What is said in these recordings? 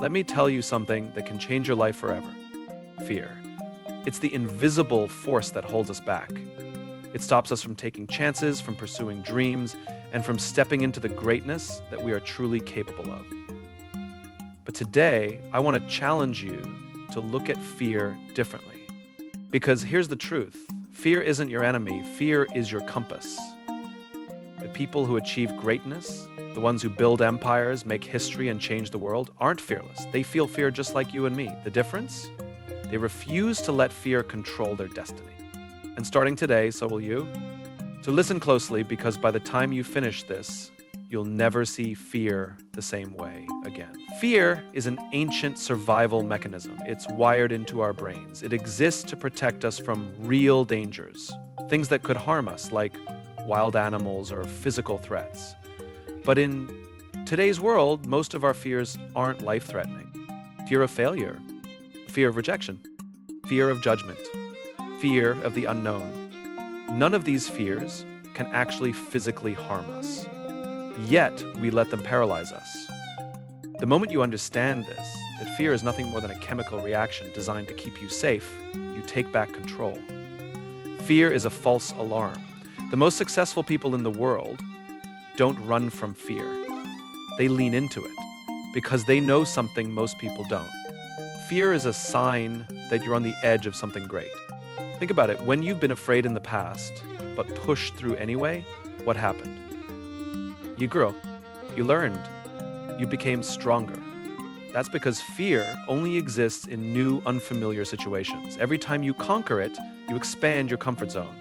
Let me tell you something that can change your life forever. Fear. It's the invisible force that holds us back. It stops us from taking chances, from pursuing dreams, and from stepping into the greatness that we are truly capable of. But today, I want to challenge you to look at fear differently. Because here's the truth. Fear isn't your enemy. Fear is your compass. The people who achieve greatness, the ones who build empires, make history, and change the world, aren't fearless. They feel fear just like you and me. The difference? They refuse to let fear control their destiny. And starting today, so will you. So listen closely, because by the time you finish this, you'll never see fear the same way again. Fear is an ancient survival mechanism. It's wired into our brains. It exists to protect us from real dangers, things that could harm us, like wild animals or physical threats. But in today's world, most of our fears aren't life-threatening. Fear of failure, fear of rejection, fear of judgment, fear of the unknown. None of these fears can actually physically harm us. Yet, we let them paralyze us. The moment you understand this, that fear is nothing more than a chemical reaction designed to keep you safe, you take back control. Fear is a false alarm. The most successful people in the world don't run from fear. They lean into it because they know something most people don't. Fear is a sign that you're on the edge of something great. Think about it. When you've been afraid in the past, but pushed through anyway, what happened? You grew. You learned. You became stronger. That's because fear only exists in new, unfamiliar situations. Every time you conquer it, you expand your comfort zone.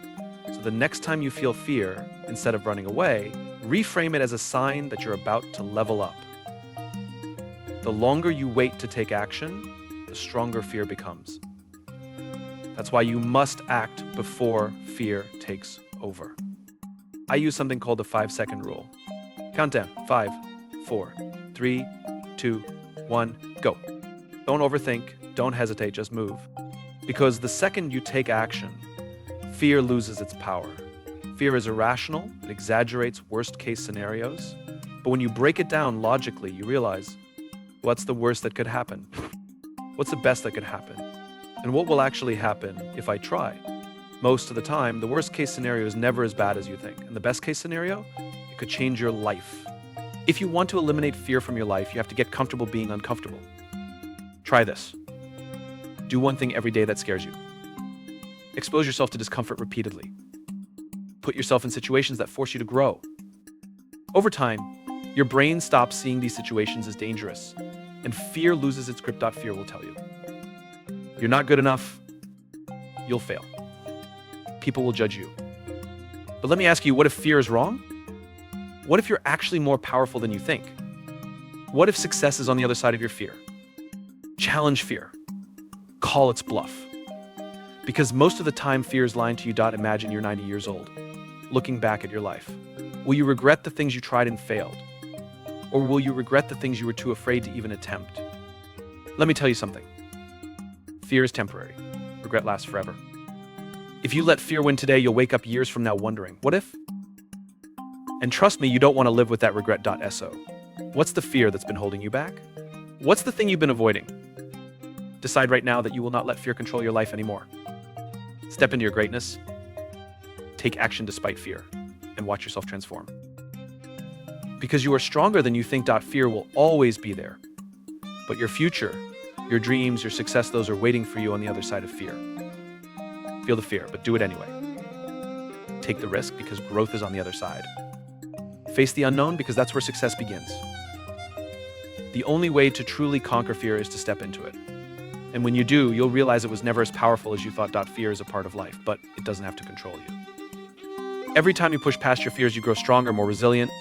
So the next time you feel fear, instead of running away, reframe it as a sign that you're about to level up. The longer you wait to take action, the stronger fear becomes. That's why you must act before fear takes over. I use something called the 5-second rule. Count down. 5, 4, 3, 2, 1, go. Don't overthink. Don't hesitate. Just move. Because the second you take action, fear loses its power. Fear is irrational. It exaggerates worst-case scenarios. But when you break it down logically, you realize, what's the worst that could happen? What's the best that could happen? And what will actually happen if I try? Most of the time, the worst-case scenario is never as bad as you think. And the best-case scenario, it could change your life. If you want to eliminate fear from your life, you have to get comfortable being uncomfortable. Try this. Do one thing every day that scares you. Expose yourself to discomfort repeatedly. Put yourself in situations that force you to grow. Over time, your brain stops seeing these situations as dangerous, and fear loses its grip. Fear will tell you, you're not good enough, you'll fail. People will judge you. But let me ask you, what if fear is wrong? What if you're actually more powerful than you think? What if success is on the other side of your fear? Challenge fear. Call its bluff. Because most of the time, fear is lying to you. Imagine you're 90 years old, looking back at your life. Will you regret the things you tried and failed? Or will you regret the things you were too afraid to even attempt? Let me tell you something. Fear is temporary. Regret lasts forever. If you let fear win today, you'll wake up years from now wondering, what if? And trust me, you don't want to live with that regret. So, what's the fear that's been holding you back? What's the thing you've been avoiding? Decide right now that you will not let fear control your life anymore. Step into your greatness. Take action despite fear, and watch yourself transform. Because you are stronger than you think. Fear will always be there. But your future, your dreams, your success, those are waiting for you on the other side of fear. Feel the fear, but do it anyway. Take the risk, because growth is on the other side. Face the unknown, because that's where success begins. The only way to truly conquer fear is to step into it. And when you do, you'll realize it was never as powerful as you thought. Fear is a part of life, but it doesn't have to control you. Every time you push past your fears, you grow stronger, more resilient,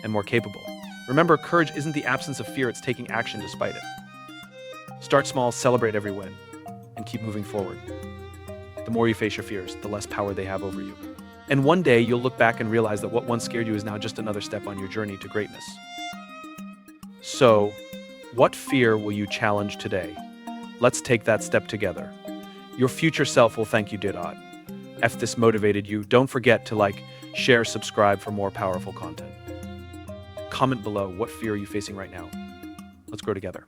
and more capable. Remember, courage isn't the absence of fear, it's taking action despite it. Start small, celebrate every win, and keep moving forward. The more you face your fears, the less power they have over you. And one day, you'll look back and realize that what once scared you is now just another step on your journey to greatness. So, what fear will you challenge today? Let's take that step together. Your future self will thank you, Didot. If this motivated you, don't forget to like, share, subscribe for more powerful content. Comment below, what fear are you facing right now? Let's grow together.